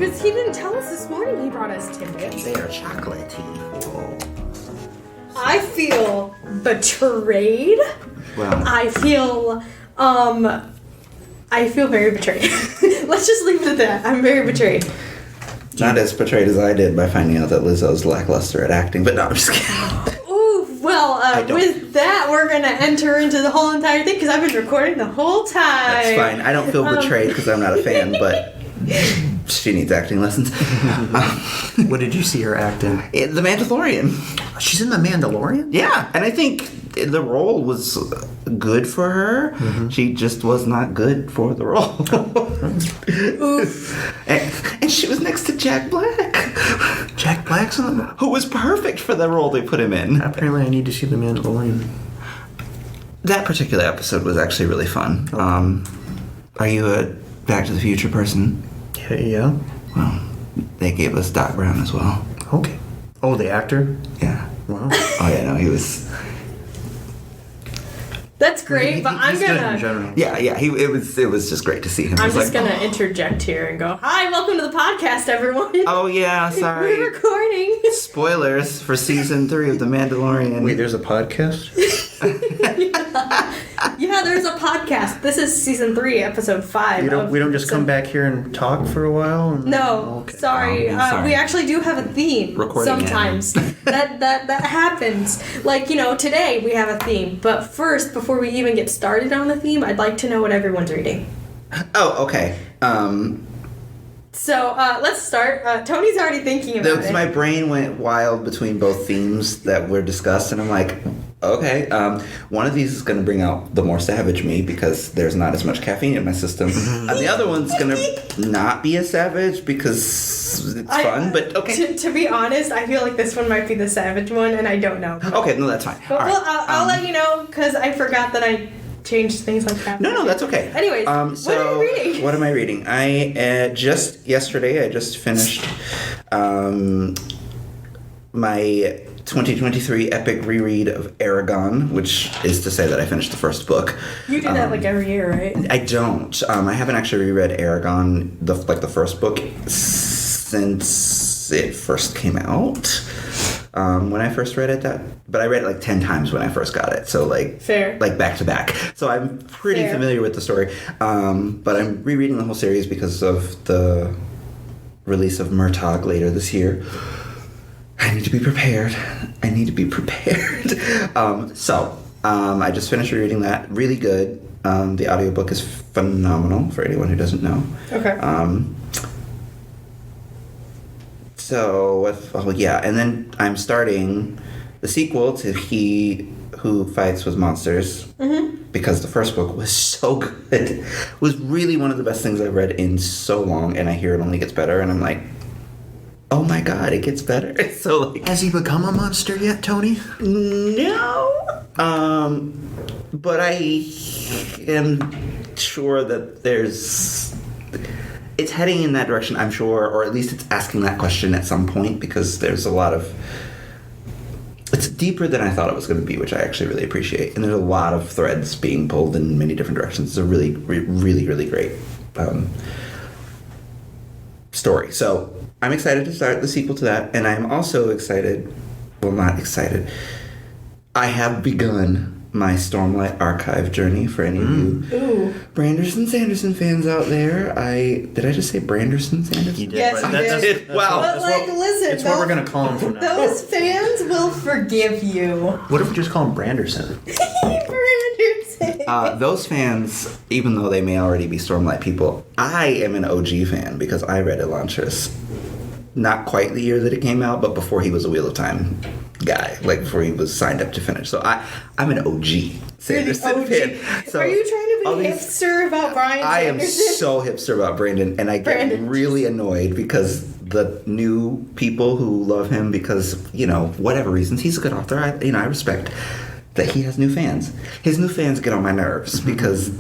Because he didn't tell us this morning he brought us tickets. They are chocolatey. Whoa. I feel betrayed. Well, I feel very betrayed. Let's just leave it at that. I'm very betrayed. not as betrayed as I did by finding out that Lizzo's lackluster at acting, but no, I'm just kidding. Ooh, well, with that, we're going to enter into the whole entire thing because I've been recording the whole time. That's fine. I don't feel betrayed because I'm not a fan, but she needs acting lessons. What did you see her act in? The Mandalorian. She's in The Mandalorian? Yeah, and I think the role was good for her. Mm-hmm. She just was not good for the role. Oof. And she was next to Jack Black. Jack Black's in the... Who was perfect for the role they put him in. Apparently I need to see The Mandalorian. That particular episode was actually really fun. Okay. Are you a Back to the Future person? Yeah. Well, they gave us Doc Brown as well. Okay. Oh, the actor? Yeah. Wow. Oh, yeah, no, he was... That's great, but I'm gonna... Yeah, it was just great to see him. I'm just gonna interject here and go, hi, welcome to the podcast, everyone. Oh, yeah, sorry. We're recording. Spoilers for season 3 of The Mandalorian. Wait, there's a podcast? Yeah, there's a podcast. This is season 3, episode 5. We don't just come back here and talk for a while? No, okay. sorry. Sorry. We actually do have a theme. Recording sometimes. that happens. Like, today we have a theme. But first, before we even get started on the theme, I'd like to know what everyone's reading. Oh, okay. So, let's start. Tony's already thinking about it. My brain went wild between both themes that were discussed, and I'm like, okay, one of these is going to bring out the more savage me because there's not as much caffeine in my system. And the other one's going to not be as savage because it's fun, but okay. To be honest, I feel like this one might be the savage one, and I don't know. Okay, no, that's fine. But right. I'll let you know because I forgot that I changed things like that. No, that's okay. Anyways, so what are you reading? What am I reading? Just yesterday, I just finished my 2023 epic reread of Aragon, which is to say that I finished the first book. You do that like every year, right? I don't. I haven't actually reread Aragon, the first book, since it first came out. When I first read it, but I read it like 10 times when I first got it, so fair, back to back. So I'm pretty familiar with the story. But I'm rereading the whole series because of the release of Murtagh later this year. I need to be prepared. So I just finished reading that. Really good. The audiobook is phenomenal for anyone who doesn't know. Okay. And then I'm starting the sequel to He Who Fights with Monsters, because the first book was so good. It was really one of the best things I've read in so long, and I hear it only gets better, and I'm like, oh my god, it gets better. So has he become a monster yet, Tony? No. But I am sure that it's heading in that direction, I'm sure, or at least it's asking that question at some point, because there's a lot of... It's deeper than I thought it was going to be, which I actually really appreciate. And there's a lot of threads being pulled in many different directions. It's a really, really, really great story. So I'm excited to start the sequel to that, and I'm also excited... Well, not excited. I have begun my Stormlight Archive journey for any of you Branderson Sanderson fans out there. Did I just say Branderson Sanderson? You did. Yes, you did. Wow. But listen, it's what we're going to call him from now. Those fans will forgive you. What if we just call him Branderson? Branderson. Those fans, even though they may already be Stormlight people, I am an OG fan because I read Elantris. Not quite the year that it came out, but before he was a Wheel of Time guy, before he was signed up to finish. So I'm an OG Sanderson fan. So are you trying to be hipster about Brian Sanderson? I am so hipster about Brandon, and I get really annoyed because the new people who love him because, whatever reasons, he's a good author. I respect that he has new fans. His new fans get on my nerves because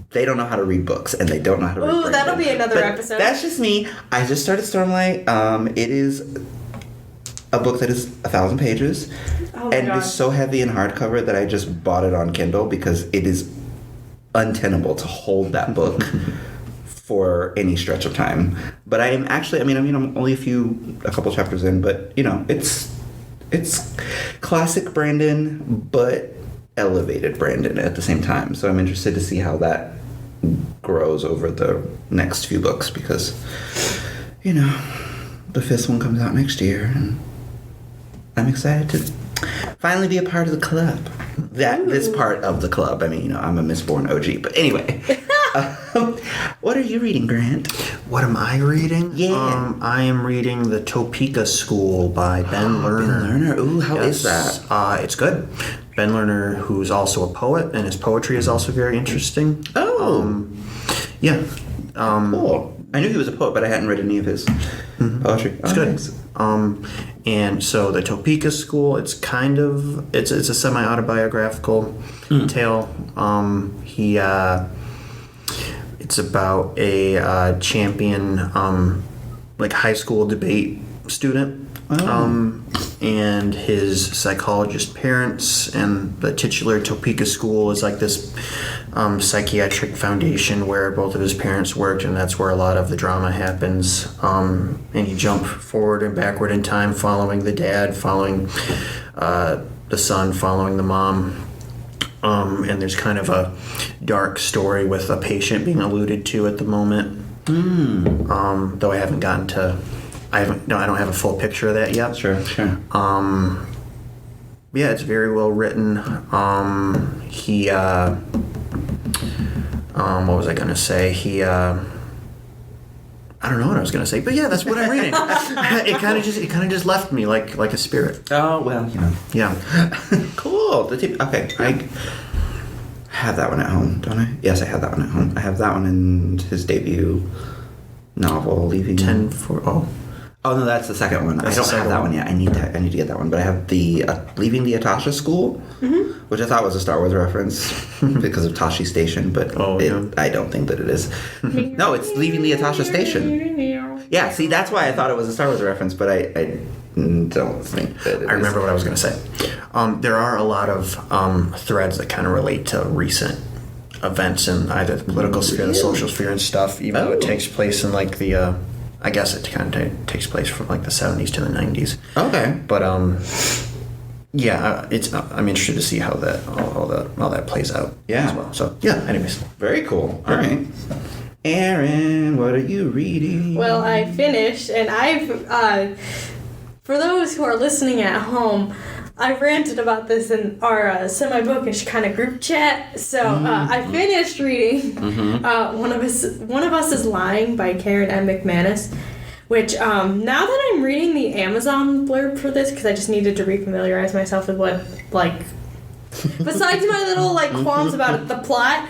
they don't know how to read books and they don't know how to read Brandon. That'll be another episode. That's just me. I just started Stormlight. It is a book that is 1,000 pages. Oh my and God. It is so heavy in hardcover that I just bought it on Kindle because it is untenable to hold that book for any stretch of time. But I am actually, I'm only a couple chapters in, but it's classic Brandon, but elevated Brandon at the same time. So I'm interested to see how that grows over the next few books, because the 5th one comes out next year, and I'm excited to finally be a part of the club. This part of the club. I'm a Mistborn OG. But anyway, what are you reading, Grant? What am I reading? Yeah. I am reading The Topeka School by Ben Lerner. Ben Lerner. Ooh, how is that? It's good. Ben Lerner, who's also a poet, and his poetry is also very interesting. Oh. Yeah. Cool. I knew he was a poet, but I hadn't read any of his poetry. It's good. Nice. And so the Topeka School, it's a semi-autobiographical tale. It's about a champion, high school debate student, and his psychologist parents, and the titular Topeka School is like this psychiatric foundation where both of his parents worked, and that's where a lot of the drama happens. And you jump forward and backward in time, following the dad, following the son, following the mom. And there's kind of a dark story with a patient being alluded to at the moment. Though I haven't gotten to, I don't have a full picture of that yet. Sure. Yeah, it's very well written. What was I going to say? I don't know what I was going to say, but yeah, that's what I'm reading. It kind of just left me like a spirit. Oh, well, Yeah. Cool. Okay, I have that one at home, don't I? Yes, I have that one at home. I have that one in his debut novel, Leaving... 10 for... Oh, no, that's the second one. That's I don't the have that one yet. I need to get that one. But I have the Leaving the Atasha School, which I thought was a Star Wars reference because of Tashi Station, but I don't think that it is. No, it's Leaving the Atasha Station. Yeah, see, that's why I thought it was a Star Wars reference, but I don't think that it is. I remember what I was going to say. There are a lot of threads that kind of relate to recent events in either the political sphere, the social sphere, and stuff, even though it takes place in like the... I guess it kind of takes place from like the 70s to the 90s. Okay. But yeah, I'm interested to see how that all that plays out as well. So yeah, anyways. Very cool. All right. Aaron, what are you reading? Well, I finished, and I've for those who are listening at home, I ranted about this in our Semi-Bookish kind of group chat. So I finished reading One of Us is Lying by Karen M. McManus, which now that I'm reading the Amazon blurb for this, because I just needed to refamiliarize myself with what, besides my little qualms about it, the plot,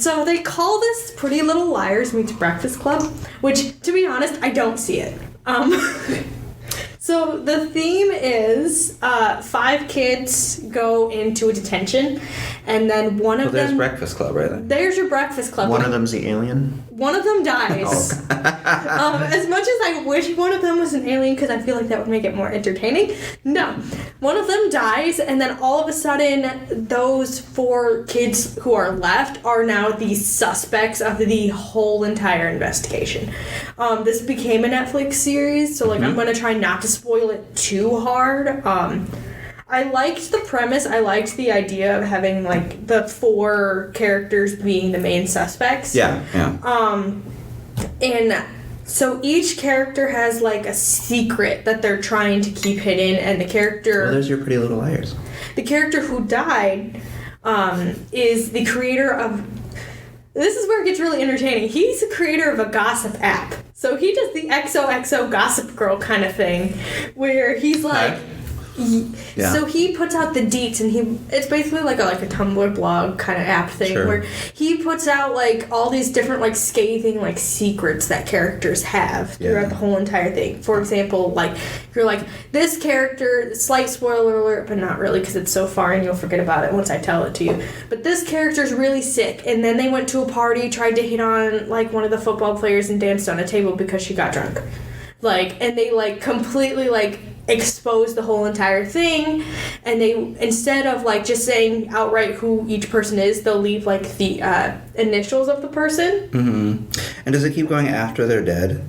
so they call this Pretty Little Liars Meets Breakfast Club, which, to be honest, I don't see it. So the theme is 5 kids go into a detention, and then one of them... there's Breakfast Club, right? There's your Breakfast Club. One of them's the alien? One of them dies. As much as I wish one of them was an alien, because I feel like that would make it more entertaining, no. One of them dies, and then all of a sudden, those 4 kids who are left are now the suspects of the whole entire investigation. This became a Netflix series, so I'm going to try not to spoil it too hard. I liked the premise. I liked the idea of having the 4 characters being the main suspects. Yeah. And so each character has a secret that they're trying to keep hidden, and the character... Well, there's your Pretty Little Liars. The character who died is the creator of... This is where it gets really entertaining. He's the creator of a gossip app. So he does the XOXO Gossip Girl kind of thing, where he's Yeah. So he puts out the deets, and it's basically like a Tumblr blog kind of app thing, where he puts out all these different scathing secrets that characters have throughout the whole entire thing. For example, if you're this character, slight spoiler alert, but not really because it's so far and you'll forget about it once I tell it to you. But this character's really sick, and then they went to a party, tried to hit on one of the football players, and danced on a table because she got drunk. And they completely expose the whole entire thing, and they, instead of like just saying outright who each person is, they'll leave like the initials of the person. Mm-hmm. And does it keep going after they're dead?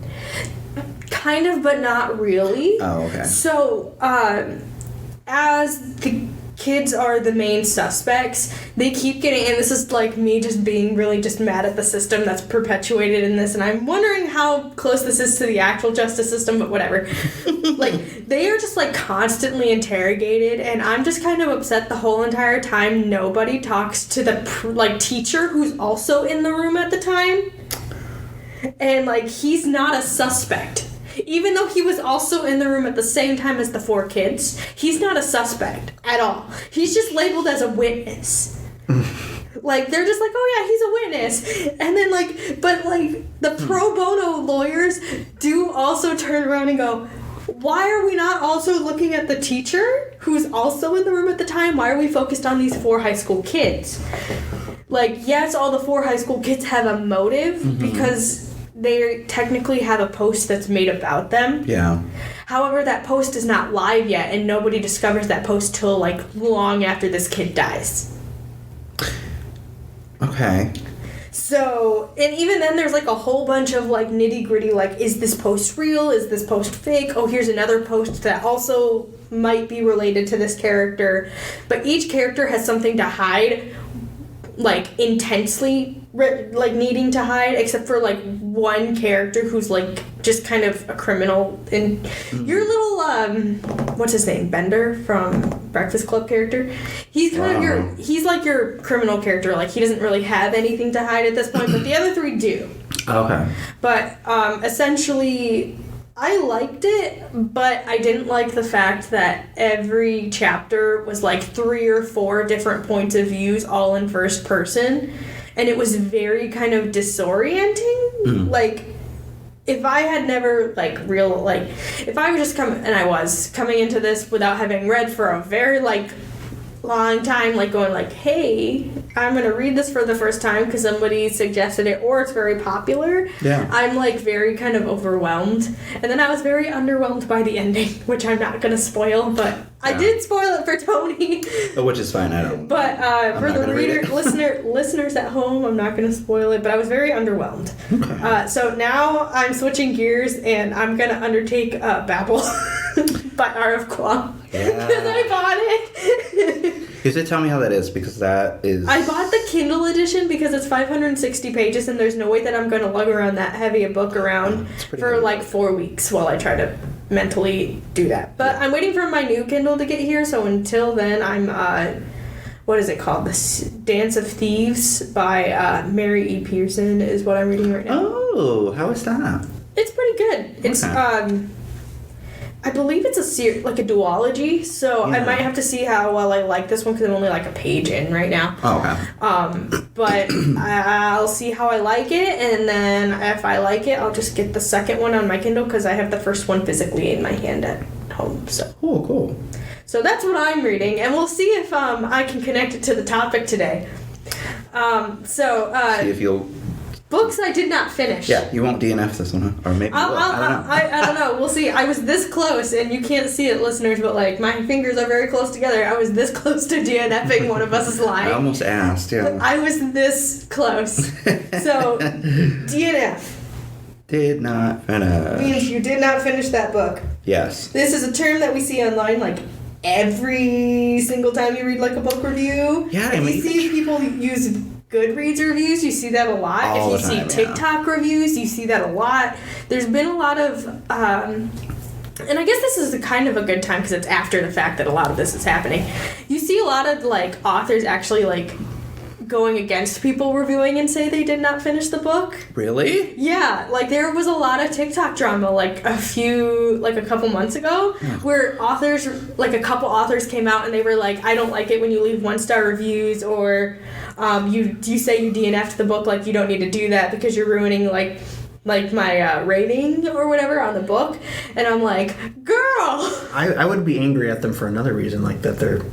Kind of, but not really. Oh, okay. So as the kids are the main suspects, they keep getting, and this is like me just being really just mad at the system that's perpetuated in this, and I'm wondering how close this is to the actual justice system, but whatever. Like, they are just like constantly interrogated, and I'm just kind of upset the whole entire time nobody talks to the teacher who's also in the room at the time, and like he's not a suspect. Even though he was also in the room at the same time as the 4 kids, he's not a suspect at all. He's just labeled as a witness. Like, they're just like, oh yeah, he's a witness. And then like, but like, the pro bono lawyers do also turn around and go, why are we not also looking at the teacher who's also in the room at the time? Why are we focused on these 4 high school kids? Like, yes, all the 4 high school kids have a motive because they technically have a post that's made about them. Yeah. However, that post is not live yet, and nobody discovers that post till like long after this kid dies. Okay. So, and even then there's like a whole bunch of like nitty gritty, like, is this post real? Is this post fake? Oh, here's another post that also might be related to this character. But each character has something to hide, like intensely like needing to hide, except for like one character who's like just kind of a criminal. And your little what's his name, Bender from Breakfast Club character, he's kind of he's like your criminal character. Like, he doesn't really have anything to hide at this point, but the other 3 do. Okay. But essentially, I liked it, but I didn't like the fact that every chapter was like 3 or 4 different points of views, all in first person, and it was very kind of disorienting. Like, if I had never if I was just coming into this without having read for a very like long time, like going like, hey, I'm gonna read this for the first time because somebody suggested it or it's very popular. Yeah. I'm like very kind of overwhelmed, and then I was very underwhelmed by the ending, which I'm not gonna spoil, but I did spoil it for Tony. Which is fine. I don't. But for the listeners at home, I'm not gonna spoil it. But I was very underwhelmed. Okay. So now I'm switching gears and I'm gonna undertake Babel by R.F. Kuang. Yeah. Because I bought it. You should tell me how that is, because that is... I bought the Kindle edition because it's 560 pages and there's no way that I'm going to lug around that heavy a book around for like 4 weeks while I try to mentally do that. But I'm waiting for my new Kindle to get here, so until then I'm... what is it called? The Dance of Thieves by Mary E. Pearson is what I'm reading right now. Oh, how is that? It's pretty good. It's... Okay. I believe it's like a duology, so I might have to see how well I like this one because I'm only like a page in right now. Oh, okay. But I'll see how I like it, and then if I like it, I'll just get the second one on my Kindle because I have the first one physically in my hand at home. So. Oh, cool. So that's what I'm reading, and we'll see if I can connect it to the topic today. See if you'll... Books I did not finish. Yeah, you won't DNF this one, huh? Or maybe you will. I don't know. I don't know. We'll see. I was this close, and you can't see it, listeners, but like my fingers are very close together. I was this close to DNFing one of us' line. I almost asked, yeah. I was this close. So, DNF. Did not finish. Means you did not finish that book. Yes. This is a term that we see online, like, every single time you read, like, a book review. Yeah, and you see people use Goodreads reviews, you see that a lot. All if you the time, see TikTok reviews, you see that a lot. There's been a lot of, and I guess this is kind of a good time because it's after the fact that a lot of this is happening. You see a lot of, like, authors actually, like, going against people reviewing and say they did not finish the book. Really? Yeah, like there was a lot of TikTok drama like a couple months ago where a couple authors came out and they were like, I don't like it when you leave 1-star reviews, or you say you DNF'd the book, like you don't need to do that because you're ruining like my rating or whatever on the book. And I'm like, girl! I would be angry at them for another reason, like that they're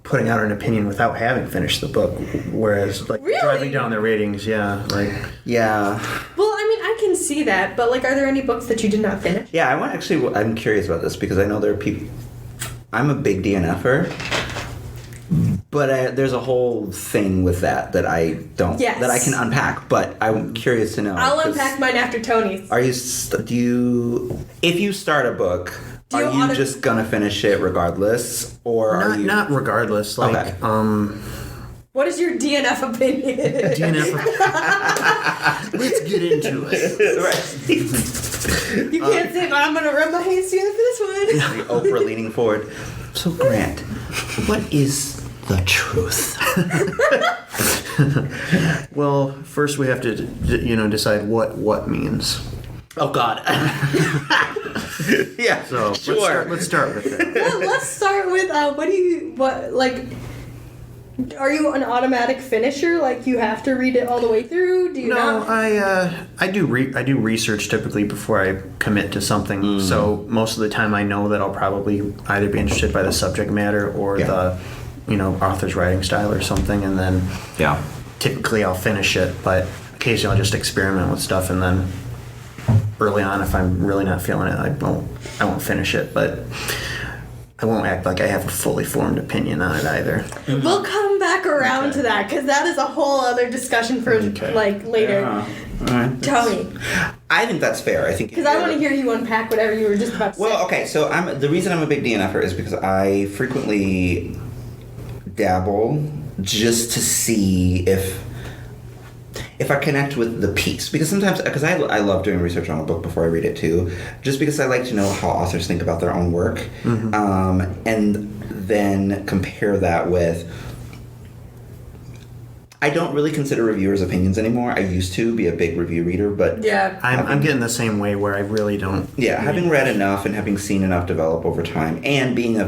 putting out an opinion without having finished the book, whereas like really? driving down their ratings, yeah. Well, I mean, I can see that, but, like, are there any books that you did not finish? Yeah, I'm curious about this because I know there are people. I'm a big DNFer, but there's a whole thing with that I don't that I can unpack. But I'm curious to know. I'll unpack mine after Tony's. If you start a book, are you just gonna finish it regardless, or are you not regardless? Like, okay. What is your DNF opinion? Let's get into it. You can't say, but I'm going to rub my hands together for this one. Oprah leaning forward. So, Grant, what is the truth? Well, first we have to, decide what means. Oh, God. Yeah, so sure. Let's start with it. Well, let's start with, are you an automatic finisher? Like, you have to read it all the way through? Do you not? I do research typically before I commit to something. So most of the time I know that I'll probably either be interested by the subject matter or the, author's writing style or something, and then typically I'll finish it. But occasionally I'll just experiment with stuff, and then early on, if I'm really not feeling it, I won't finish it. But I won't act like I have a fully formed opinion on it either. We'll come back around to that, because that is a whole other discussion for later. Yeah. All right. Tony. I think that's fair. I think because I want to hear you unpack whatever you were just about to say. Well, okay. So the reason I'm a big DNFer is because I frequently dabble just to see if I connect with the piece, because sometimes, because I love doing research on a book before I read it too, just because I like to know how authors think about their own work, and then compare that with. I don't really consider reviewers' opinions anymore. I used to be a big review reader, but I'm getting the same way where I really don't. Yeah, having read enough and having seen enough develop over time, and being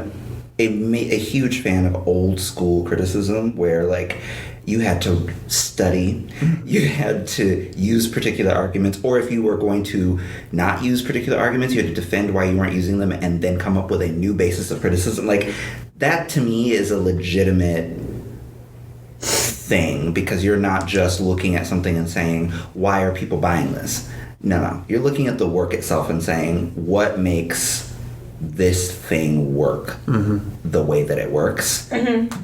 a huge fan of old school criticism, where like. You had to study, you had to use particular arguments, or if you were going to not use particular arguments, you had to defend why you weren't using them and then come up with a new basis of criticism. Like, that to me is a legitimate thing, because you're not just looking at something and saying, why are people buying this? No. You're looking at the work itself and saying, what makes this thing work the way that it works,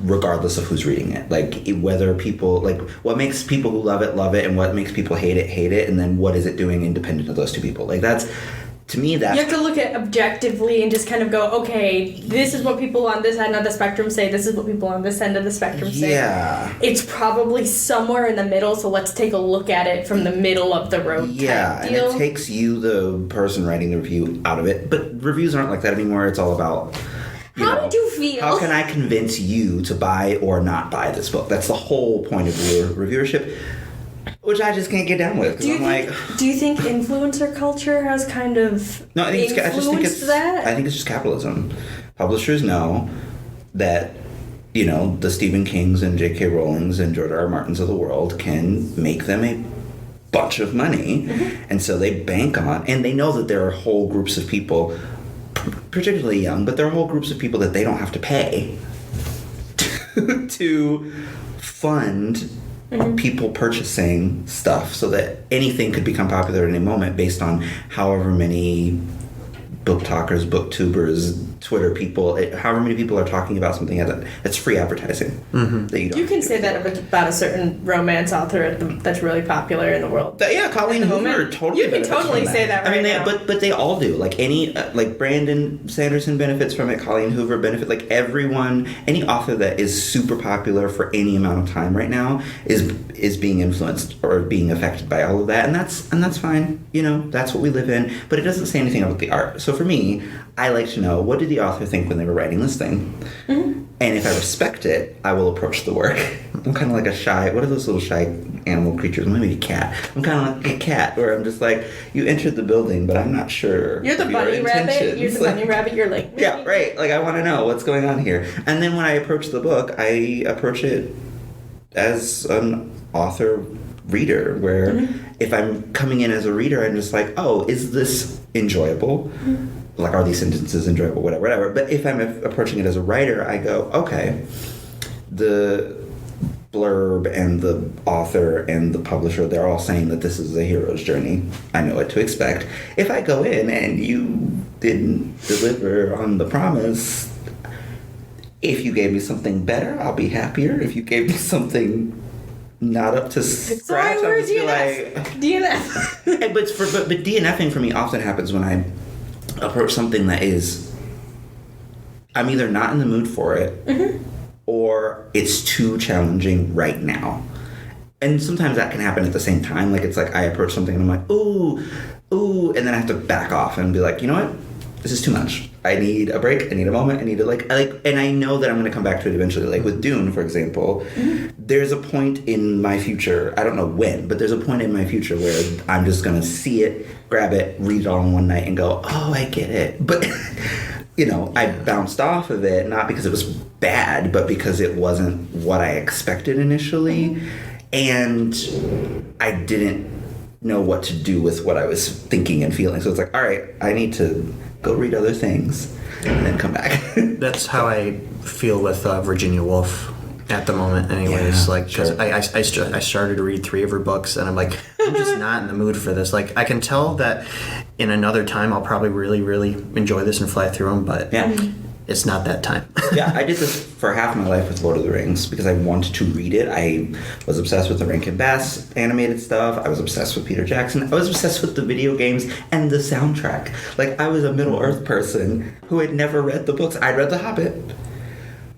regardless of who's reading it. Like, whether people, like, what makes people who love it, and what makes people hate it, and then what is it doing independent of those two people. Like, that's, to me, that's... You have to look at objectively and just kind of go, okay, this is what people on this end of the spectrum say, this is what people on this end of the spectrum say. Yeah. It's probably somewhere in the middle, so let's take a look at it from the middle of the road type deal. And it takes you, the person writing the review, out of it. But reviews aren't like that anymore. It's all about... How did you feel? How can I convince you to buy or not buy this book? That's the whole point of your reviewership. Which I just can't get down with. Do you think influencer culture has kind of influenced that? I think it's just capitalism. Publishers know that, the Stephen Kings and J.K. Rowlings and George R.R. Martins of the world can make them a bunch of money. And so they bank on, and they know that there are whole groups of people, particularly young, but there are whole groups of people that they don't have to pay to fund people purchasing stuff, so that anything could become popular at any moment based on however many book talkers, booktubers, Twitter people, however many people are talking about something. It's free advertising. That you can say that about a certain romance author that's really popular in the world. Colleen Hoover totally. You can totally say that right now. But they all do. Like like Brandon Sanderson benefits from it. Colleen Hoover benefits. Like everyone, any author that is super popular for any amount of time right now is being influenced or being affected by all of that, and that's fine. That's what we live in. But it doesn't say anything about the art. So for me, I like to know, what did the author think when they were writing this thing? And if I respect it, I will approach the work. I'm kind of like what are those little shy animal creatures? Maybe a cat. I'm kind of like a cat, where I'm just like, you entered the building, but I'm not sure. You're the bunny rabbit. You're the bunny rabbit. You're like... Yeah, right. Like, I want to know what's going on here. And then when I approach the book, I approach it as an author reader, where if I'm coming in as a reader, I'm just like, oh, is this enjoyable? Like, are these sentences enjoyable? Whatever. But if I'm approaching it as a writer, I go, okay, the blurb and the author and the publisher, they're all saying that this is a hero's journey. I know what to expect. If I go in and you didn't deliver on the promise, if you gave me something better, I'll be happier. If you gave me something not up to scratch, I'll just be like... DNF. but DNFing for me often happens when I approach something that is... I'm either not in the mood for it, mm-hmm. or it's too challenging right now. And sometimes that can happen at the same time. Like, it's like I approach something and I'm like, ooh, and then I have to back off and be like, you know what? This is too much. I need a break. I need a moment. I need to and I know that I'm going to come back to it eventually. Like with Dune, for example, mm-hmm. there's a point in my future, I don't know when, but there's a point in my future where I'm just going to see it, grab it, read it all in one night and go, oh, I get it. But, you know, I bounced off of it, not because it was bad, but because it wasn't what I expected initially. Mm-hmm. And I didn't know what to do with what I was thinking and feeling. So it's like, all right, I need to go read other things and then come back. That's how I feel with Virginia Woolf at the moment anyways. Yeah, like, because sure. I started to read 3 of her books and I'm like, I'm just not in the mood for this. Like, I can tell that in another time I'll probably really, really enjoy this and fly through them, but it's not that time. Yeah, I did this for half my life with Lord of the Rings because I wanted to read it. I was obsessed with the Rankin Bass animated stuff. I was obsessed with Peter Jackson. I was obsessed with the video games and the soundtrack. Like, I was a Middle-earth person who had never read the books. I'd read The Hobbit.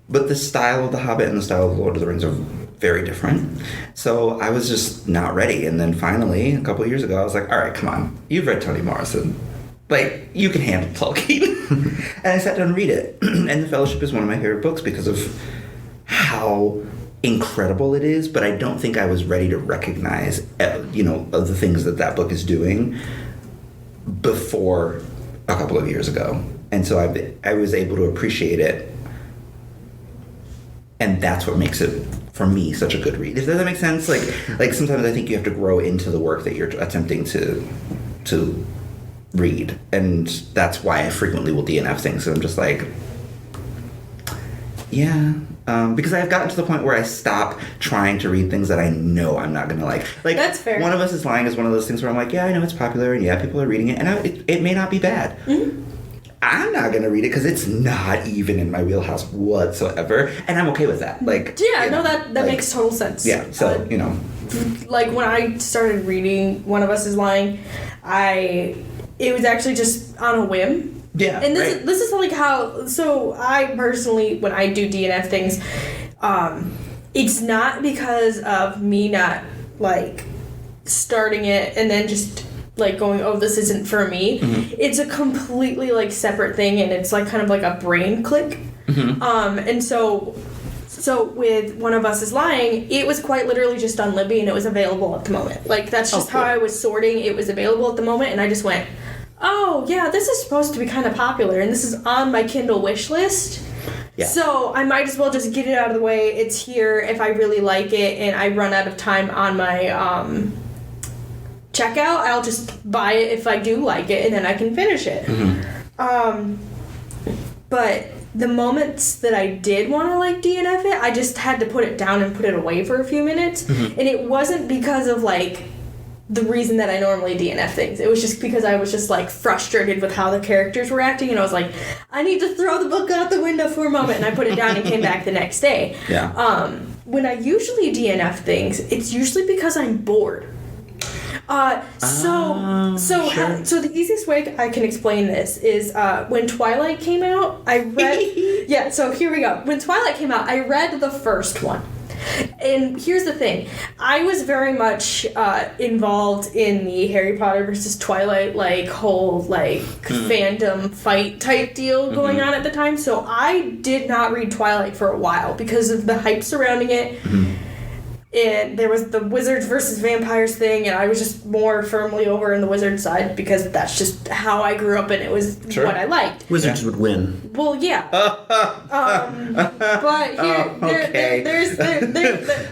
But the style of The Hobbit and the style of Lord of the Rings are very different. So I was just not ready. And then finally, a couple of years ago, I was like, all right, come on. You've read Toni Morrison. Like, you can handle Tolkien. And I sat down and read it. And The Fellowship is one of my favorite books because of how incredible it is. But I don't think I was ready to recognize, of the things that book is doing before a couple of years ago. And so I was able to appreciate it. And that's what makes it, for me, such a good read. Does that make sense? Like sometimes I think you have to grow into the work that you're attempting to read, and that's why I frequently will DNF things. So I'm just like, because I've gotten to the point where I stop trying to read things that I know I'm not gonna like. Like, that's fair. One of Us is Lying is one of those things where I'm like, yeah, I know it's popular, and yeah, people are reading it, and it may not be bad. Mm-hmm. I'm not gonna read it because it's not even in my wheelhouse whatsoever, and I'm okay with that. Like, that makes total sense. Yeah, so like when I started reading One of Us is Lying, it was actually just on a whim. Yeah, and this is like how. So I personally, when I do DNF things, it's not because of me not like starting it and then just like going, oh, this isn't for me. Mm-hmm. It's a completely like separate thing, and it's like kind of like a brain click. Mm-hmm. And so with One of Us is Lying, it was quite literally just on Libby, and it was available at the moment. Like, that's just how I was sorting. It was available at the moment, and I just went, oh yeah, this is supposed to be kind of popular, and this is on my Kindle wish list. Yeah. So I might as well just get it out of the way. It's here if I really like it, and I run out of time on my checkout, I'll just buy it if I do like it, and then I can finish it. Mm-hmm. But the moments that I did want to like DNF it, I just had to put it down and put it away for a few minutes. Mm-hmm. And it wasn't because of like the reason that I normally DNF things. It was just because I was just like frustrated with how the characters were acting, and I was like, I need to throw the book out the window for a moment, and I put it down and came back the next day. Yeah. When I usually DNF things, it's usually because I'm bored. So the easiest way I can explain this is when Twilight came out, I read... Yeah, so here we go. When Twilight came out, I read the first one. And here's the thing. I was very much involved in the Harry Potter versus Twilight, like, whole, like, fandom fight type deal going on at the time. So I did not read Twilight for a while because of the hype surrounding it. Mm-hmm. And there was the wizards versus vampires thing, and I was just more firmly over in the wizard side because that's just how I grew up, and it was what I liked. Wizards would win. Well, yeah. But here, there's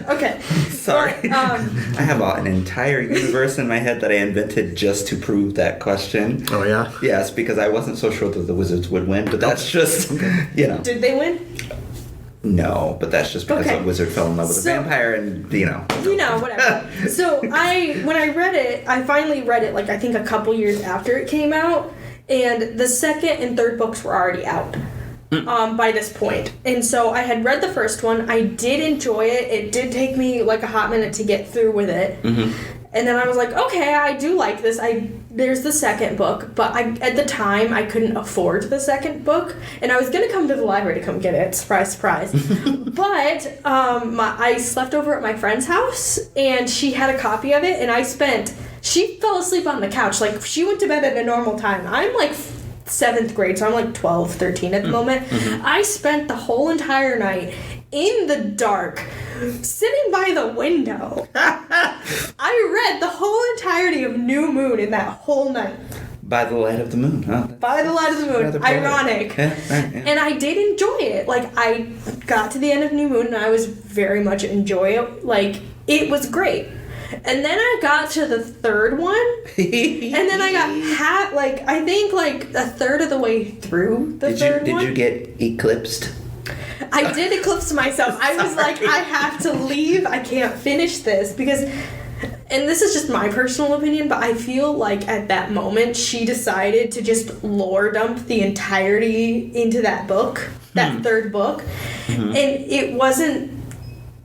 okay. Sorry. But, I have an entire universe in my head that I invented just to prove that question. Oh, yeah? Yes, because I wasn't so sure that the wizards would win, but that's just, Did they win? No, but that's just because a wizard fell in love with a vampire and, whatever. So when I read it, I finally read it, like, I think a couple years after it came out, and the second and third books were already out. By this point. And so I had read the first one. I did enjoy it. It did take me like a hot minute to get through with it. And then I was like, okay, I do like this. There's the second book, but at the time I couldn't afford the second book, and I was gonna come to the library to come get it. Surprise, surprise. But I slept over at my friend's house, and she had a copy of it, and she fell asleep on the couch. Like, she went to bed at a normal time. I'm like 7th grade, so I'm like 12, 13 at the moment. I spent the whole entire night in the dark, sitting by the window. I read the whole entirety of New Moon in that whole night. By the light of the moon, huh? By the light of the moon. Ironic. Yeah, right, yeah. And I did enjoy it. Like, I got to the end of New Moon, and I was very much enjoying it. Like, it was great. And then I got to the third one, and then I got I think a third of the way through the third one. Did you get eclipsed? I did eclipse myself. I was like, I have to leave. I can't finish this because, and this is just my personal opinion, but I feel like at that moment she decided to just lore dump the entirety into that book, that third book, and it wasn't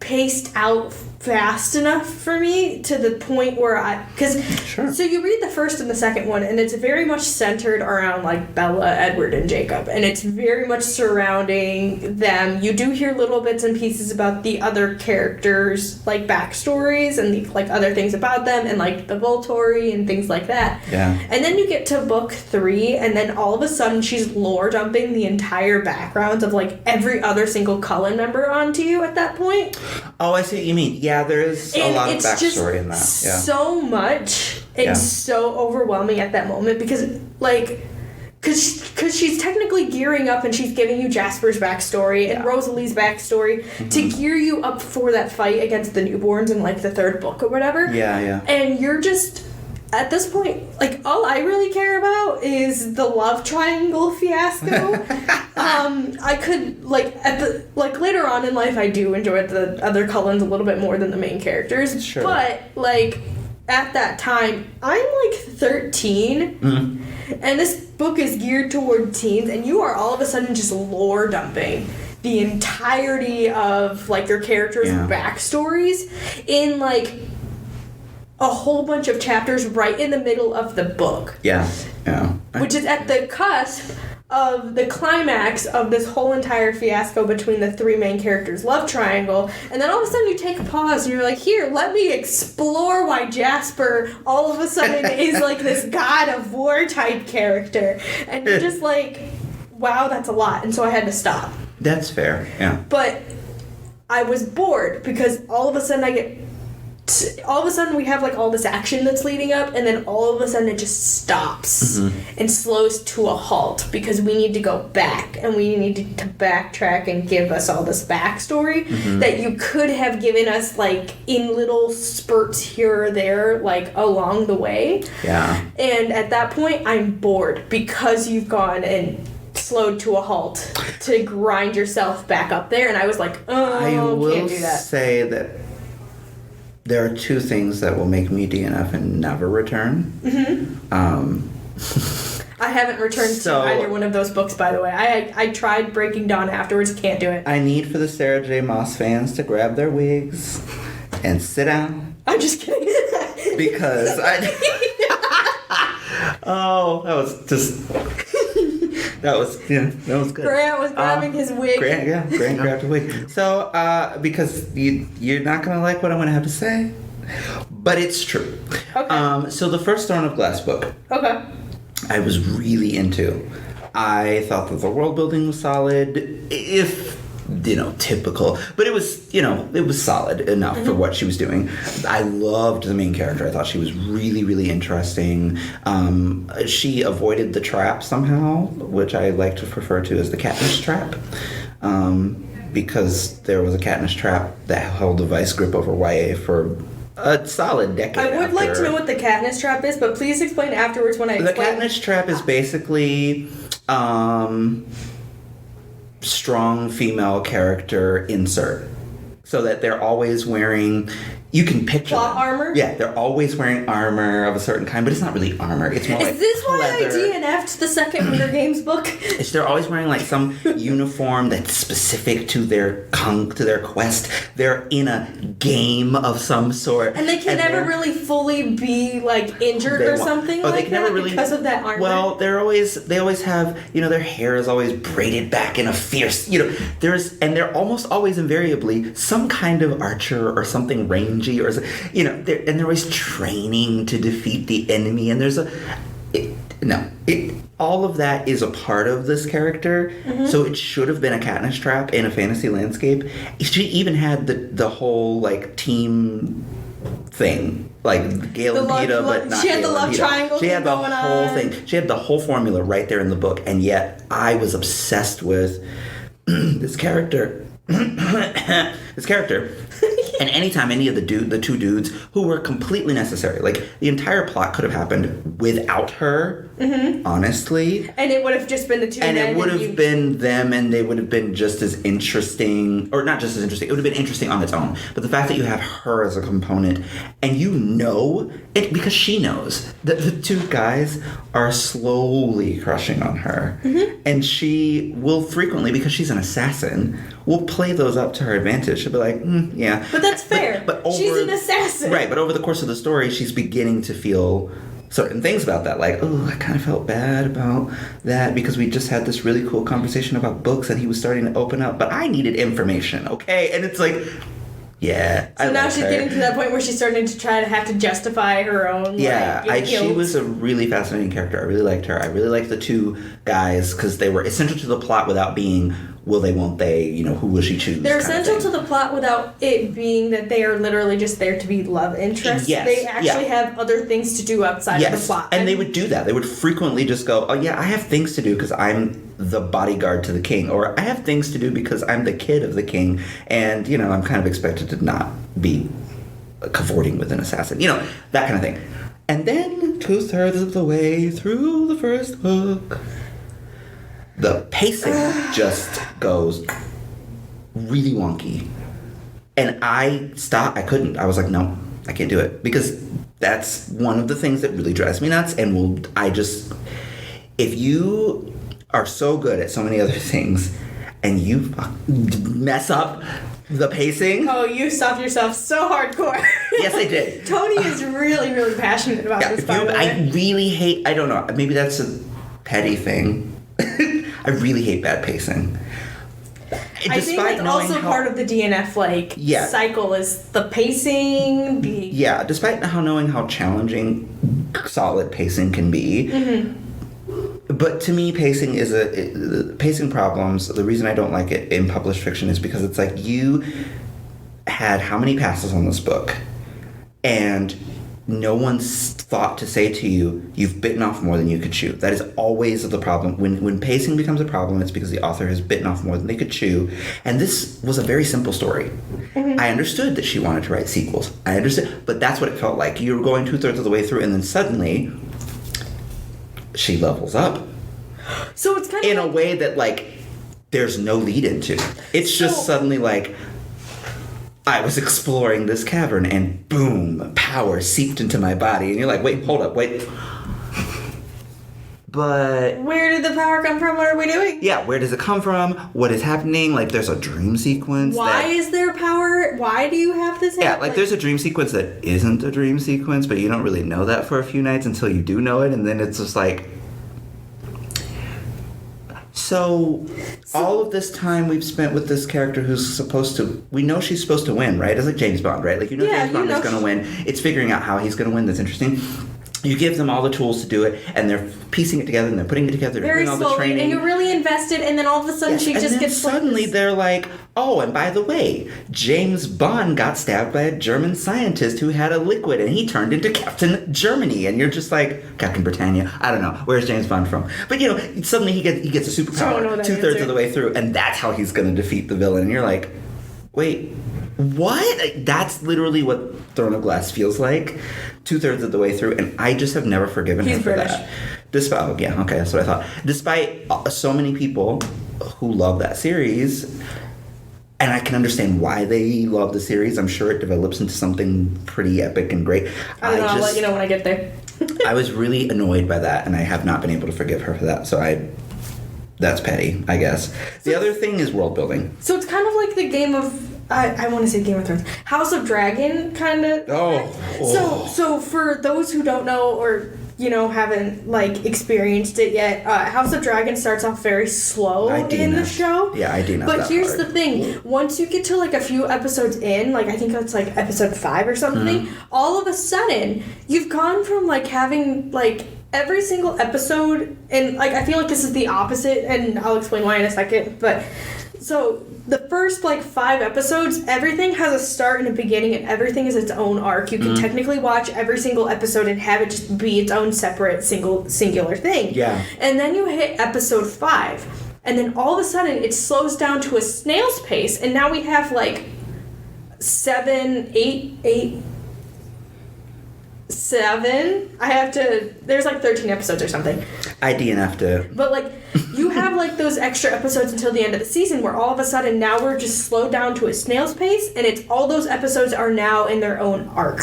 paced out fast enough for me to the point where so you read the first and the second one, and it's very much centered around like Bella, Edward, and Jacob, and it's very much surrounding them. You do hear little bits and pieces about the other characters, like backstories and other things about them, and like the Volturi and things like that. Yeah. And then you get to book 3, and then all of a sudden she's lore dumping the entire backgrounds of like every other single Cullen member onto you at that point. Oh, I see what you mean. Yeah, there is a lot of backstory in that. Yeah. So much. It's so overwhelming at that moment because she's technically gearing up and she's giving you Jasper's backstory and Rosalie's backstory to gear you up for that fight against the newborns in like the third book or whatever. Yeah. And you're just, at this point, like, all I really care about is the love triangle fiasco. I could, later on in life, I do enjoy the other Cullens a little bit more than the main characters. Sure. But, at that time, I'm, 13, and this book is geared toward teens, and you are all of a sudden just lore dumping the entirety of, your characters' backstories in, a whole bunch of chapters right in the middle of the book. Yeah. Which is at the cusp of the climax of this whole entire fiasco between the 3 main characters' love triangle. And then all of a sudden you take a pause and you're like, here, let me explore why Jasper all of a sudden is this god of war type character. And you're just like, wow, that's a lot. And so I had to stop. That's fair, yeah. But I was bored because all of a sudden we have all this action that's leading up, and then all of a sudden it just stops and slows to a halt because we need to go back and we need to backtrack and give us all this backstory that you could have given us in little spurts here or there along the way. Yeah. And at that point I'm bored because you've gone and slowed to a halt to grind yourself back up there, and I was like, oh, I will can't do that. say that there are 2 things that will make me DNF and never return. I haven't returned to either one of those books, by the way. I tried Breaking Dawn afterwards, can't do it. I need for the Sarah J. Maas fans to grab their wigs and sit down. I'm just kidding. Because oh, that was just... That was good. Grant was grabbing his wig. Grant grabbed a wig. So, because you're not going to like what I'm going to have to say, but it's true. Okay. So the first Throne of Glass book, okay, I was really into. I thought that the world building was solid, if typical, but it was solid enough for what she was doing. I loved the main character. I thought she was really, really interesting. She avoided the trap somehow, which I like to refer to as the Katniss trap, because there was a Katniss trap that held a vice grip over YA for a solid decade. I would like to know what the Katniss trap is, but please explain afterwards when I explain. The Katniss trap is basically... strong female character insert. So that they're always wearing, you can picture plot them. armor? Yeah, they're always wearing armor of a certain kind, but it's not really armor. It's more Is like this why leather. I DNF'd the second Hunger Games book? They're always wearing like some uniform that's specific to their quest. They're in a game of some sort. And they can never really fully be like injured or something they like can that never really, because of that armor. Well, they always have, their hair is always braided back in a fierce, and they're almost always invariably some kind of archer or something rangy or, they're always training to defeat the enemy. And there's all of that is a part of this character. Mm-hmm. So it should have been a Katniss trap in a fantasy landscape. She even had the whole like team thing, like Gale and Peeta, but not she had Gale the love and Peeta. triangle. She had the going whole on. thing. She had the whole formula right there in the book, and yet I was obsessed with this character. And anytime any of the two dudes who were completely necessary, like the entire plot could have happened without her, honestly. And it would have just been the two. And it would have been them, and they would have been just as interesting, or not just as interesting. It would have been interesting on its own. But the fact that you have her as a component, and it because she knows that the two guys are slowly crushing on her, and she will frequently, because she's an assassin, will play those up to her advantage. She'll be like, yeah. But that's fair. But she's an assassin. Right, but over the course of the story, she's beginning to feel certain things about that. Like, I kind of felt bad about that because we just had this really cool conversation about books and he was starting to open up, but I needed information, okay? And it's like, yeah, so now she's getting to that point where she's starting to try to have to justify her own guilt. She was a really fascinating character. I really liked her. I really liked the two guys because they were essential to the plot without being will they, won't they, who will she choose? They're essential to the plot without it being that they are literally just there to be love interests. Yes. They actually have other things to do outside of the plot. And they would do that. They would frequently just go, oh yeah, I have things to do because I'm the bodyguard to the king, or I have things to do because I'm the kid of the king, and I'm kind of expected to not be cavorting with an assassin, that kind of thing. And then 2/3 of the way through the first book, the pacing just goes really wonky, and I stopped. I couldn't. I was like, no, I can't do it, because that's one of the things that really drives me nuts. And if you are so good at so many other things and you mess up the pacing. Oh, you stopped yourself so hardcore. Yes, I did. Tony is really, really passionate about this, by the way. I really hate, I don't know, maybe that's a petty thing. I really hate bad pacing. I think it's also part of the DNF cycle is the pacing. Yeah, despite knowing how challenging solid pacing can be. Mm-hmm. But to me, pacing problems, the reason I don't like it in published fiction is because it's like you had how many passes on this book, and no one's thought to say to you, you've bitten off more than you could chew. That is always the problem. When pacing becomes a problem, it's because the author has bitten off more than they could chew. And this was a very simple story. Mm-hmm. I understood that she wanted to write sequels. I understood, but that's what it felt like. You were going 2/3 of the way through, and then suddenly she levels up. So it's kind of in a way that there's no lead into. It's just suddenly I was exploring this cavern and boom, power seeped into my body, and you're like, wait, hold up, wait. But where did the power come from? What are we doing? Yeah, where does it come from? What is happening? There's a dream sequence. Why is there power? Why do you have this? Yeah, there's a dream sequence that isn't a dream sequence, but you don't really know that for a few nights until you do know it, and then it's just So all of this time we've spent with this character who's we know she's supposed to win, right? It's like James Bond, right? James Bond is going to win. It's figuring out how he's going to win that's interesting. You give them all the tools to do it, and they're piecing it together, and they're putting it together, very doing all slowly, the training. and you're really invested, and then all of a sudden she just gets suddenly they're like, oh, and by the way, James Bond got stabbed by a German scientist who had a liquid, and he turned into Captain Germany, and you're just like, Captain Britannia, I don't know, where's James Bond from? But suddenly he gets a superpower 2/3 of the way through, and that's how he's going to defeat the villain, and you're like, wait, what? That's literally what Throne of Glass feels like 2/3 of the way through, and I just have never forgiven her for British. that. That's what I thought. Despite so many people who love that series, and I can understand why they love the series. I'm sure it develops into something pretty epic and great. I don't know. I'll let you know when I get there. I was really annoyed by that, and I have not been able to forgive her for that. So that's petty, I guess. The other thing is world building. So it's kind of like the game of, I want to say Game of Thrones, House of Dragon, kind of. So for those who don't know or haven't like experienced it yet, House of Dragon starts off very slow in the show. Yeah, I do know. But here's the thing: once you get to like a few episodes in, like I think it's like episode 5 or something, all of a sudden you've gone from like having like every single episode, and like I feel like this is the opposite, and I'll explain why in a second. But so the first like 5 episodes, everything has a start and a beginning, and everything is its own arc. You can technically watch every single episode and have it just be its own separate singular thing. Yeah. And then you hit episode 5, and then all of a sudden it slows down to a snail's pace, and now we have like 7. There's like 13 episodes or something. I DNF'd to. But like, you have like those extra episodes until the end of the season where all of a sudden now we're just slowed down to a snail's pace, and it's all those episodes are now in their own arc.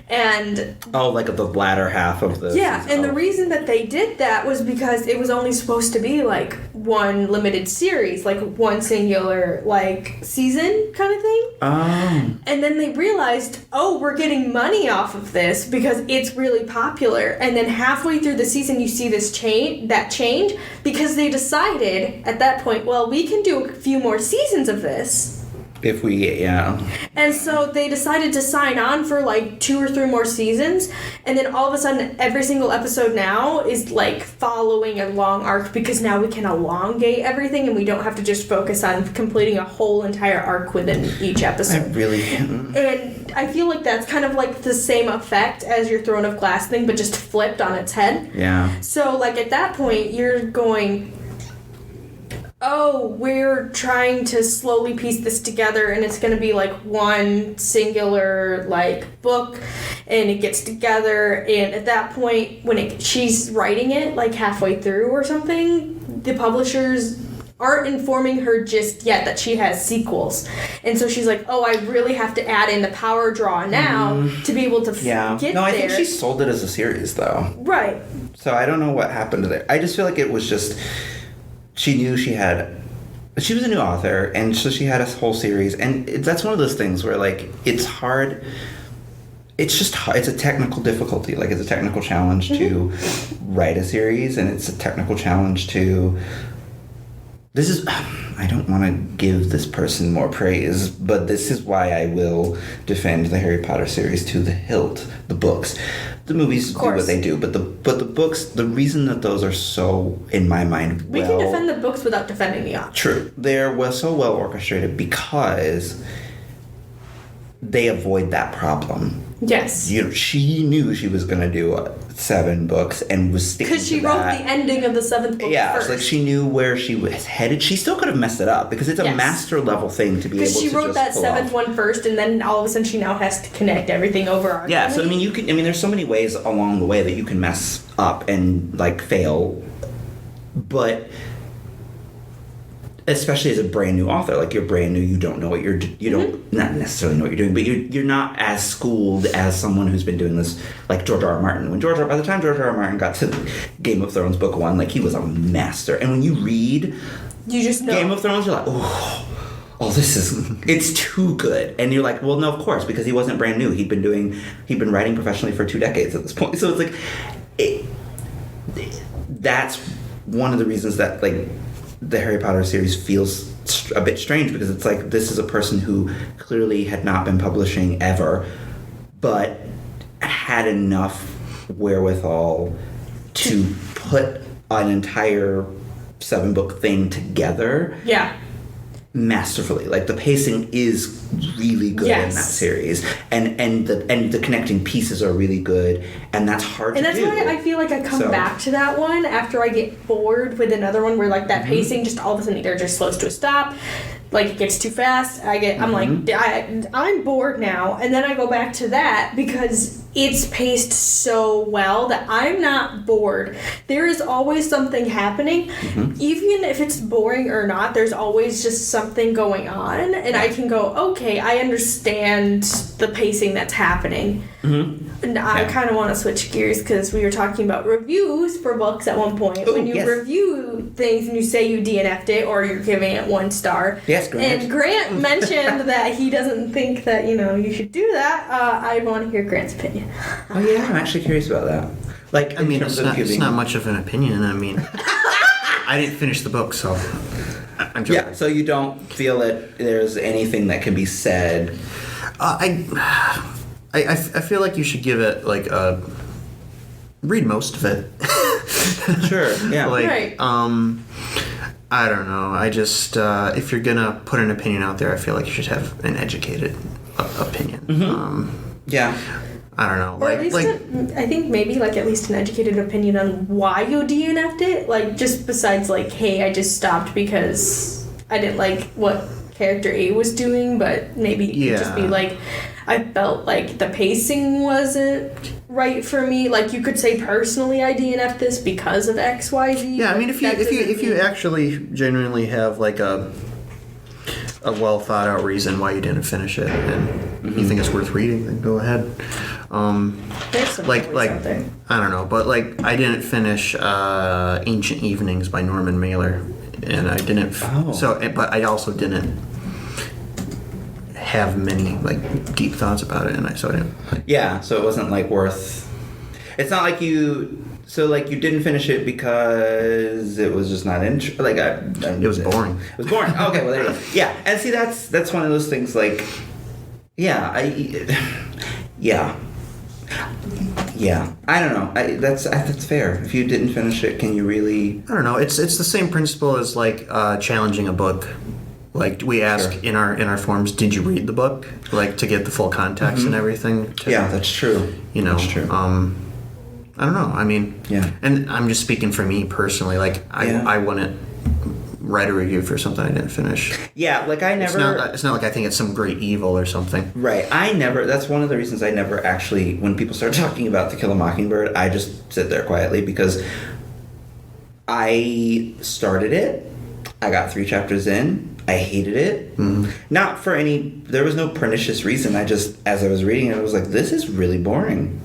And like the latter half of the season. And the reason that they did that was because it was only supposed to be like one limited series, like one singular like season kind of thing. And then they realized, we're getting money off of this because it's really popular. And then halfway through the season you see this change because they decided at that point, well, we can do a few more seasons of this. If we, yeah. And so they decided to sign on for like 2 or 3 more seasons, and then all of a sudden every single episode now is like following a long arc because now we can elongate everything and we don't have to just focus on completing a whole entire arc within each episode. And I feel like that's kind of like the same effect as your Throne of Glass thing, but just flipped on its head. Yeah. So like at that point you're going, we're trying to slowly piece this together, and it's going to be like one singular like book, and it gets together, and at that point when she's writing it like halfway through or something, the publishers aren't informing her just yet that she has sequels, and so she's like, I really have to add in the power draw now to be able to get there. I think she sold it as a series though. Right. So I don't know what happened to that. I just feel like it was just, she knew she was a new author, and so she had a whole series, and that's one of those things where like it's hard. It's just hard. It's a technical difficulty. Like it's a technical challenge to write a series, and it's a technical challenge to. I don't want to give this person more praise, but this is why I will defend the Harry Potter series to the hilt. The books. The movies do what they do, but the books, the reason that those are so, in my mind, we can defend the books without defending the author. True. They're so well orchestrated because they avoid that problem. Yes. She knew she was going to do 7 books and was sticking to that. Because she wrote the ending of the 7th book first. Like she knew where she was headed. She still could have messed it up because it's a master level thing to be able to just Because she wrote that 7th one first, and then all of a sudden she now has to connect everything over. Yeah, so there's so many ways along the way that you can mess up and like fail, but especially as a brand new author, like you're brand new, you don't know what you don't not necessarily know what you're doing, but you're not as schooled as someone who's been doing this, like George R. R. Martin. By the time George R. R. Martin got to Game of Thrones book 1, like he was a master. And when you read Game of Thrones, you're like, it's too good. And you're like, well, no, of course, because he wasn't brand new. He'd been writing professionally for 2 decades at this point. So it's like, that's one of the reasons that like the Harry Potter series feels a bit strange, because it's like this is a person who clearly had not been publishing ever, but had enough wherewithal to put an entire 7-book thing together. Yeah. Masterfully. Like the pacing is really good in that series, and the connecting pieces are really good, and that's hard to do. And that's why I feel like I come back to that one after I get bored with another one where like that pacing just all of a sudden either just slows to a stop, like it gets too fast. I'm like, I'm bored now, and then I go back to that because it's paced so well that I'm not bored. There is always something happening. Even if it's boring or not, there's always just something going on. And I can go, okay, I understand the pacing that's happening. And I kind of want to switch gears because we were talking about reviews for books at one point. Ooh, when you review things and you say you DNF'd it or you're giving it 1 star. Yes, Grant. And Grant mentioned that he doesn't think that, you should do that. I want to hear Grant's opinion. Oh yeah, I'm actually curious about that. Like, I mean, it's not much of an opinion. I mean, I didn't finish the book, so I'm joking. Yeah, so you don't feel that there's anything that can be said. I feel like you should give it like read most of it. Sure. Yeah. Like, Right. I don't know. I just if you're gonna put an opinion out there, I feel like you should have an educated opinion. Yeah. I don't know. Or at least, I think maybe like at least an educated opinion on why you DNF'd it. Like just besides like, hey, I just stopped because I didn't like what character A was doing, but maybe you could just be like, I felt like the pacing wasn't right for me. Like you could say personally, I DNF'd this because of X, Y, Z. Yeah, I mean, if you actually genuinely have like a well thought out reason why you didn't finish it and you think it's worth reading, then go ahead. There's some like out there. I don't know, but like I didn't finish Ancient Evenings by Norman Mailer, and I didn't. But I also didn't have many like deep thoughts about it, and I didn't. Yeah, so it wasn't like worth. It's not like you. So like you didn't finish it because it was just not it was boring. It was boring. Okay, well there you go. Yeah, and see that's one of those things like, yeah, I don't know. That's fair. If you didn't finish it, can you really? I don't know. It's the same principle as like challenging a book. Like we ask in our forums, did you read the book? Like to get the full context and everything. Yeah, that's true. That's true. I don't know. I mean, and I'm just speaking for me personally. Like I wouldn't write a review for something I didn't finish. Yeah, like I never. It's not like I think it's some great evil or something. Right. I never. That's one of the reasons I never actually. When people start talking about To Kill a Mockingbird, I just sit there quietly because I started it. I got 3 chapters in. I hated it. Not for any. There was no pernicious reason. I just, as I was reading it, I was like, this is really boring.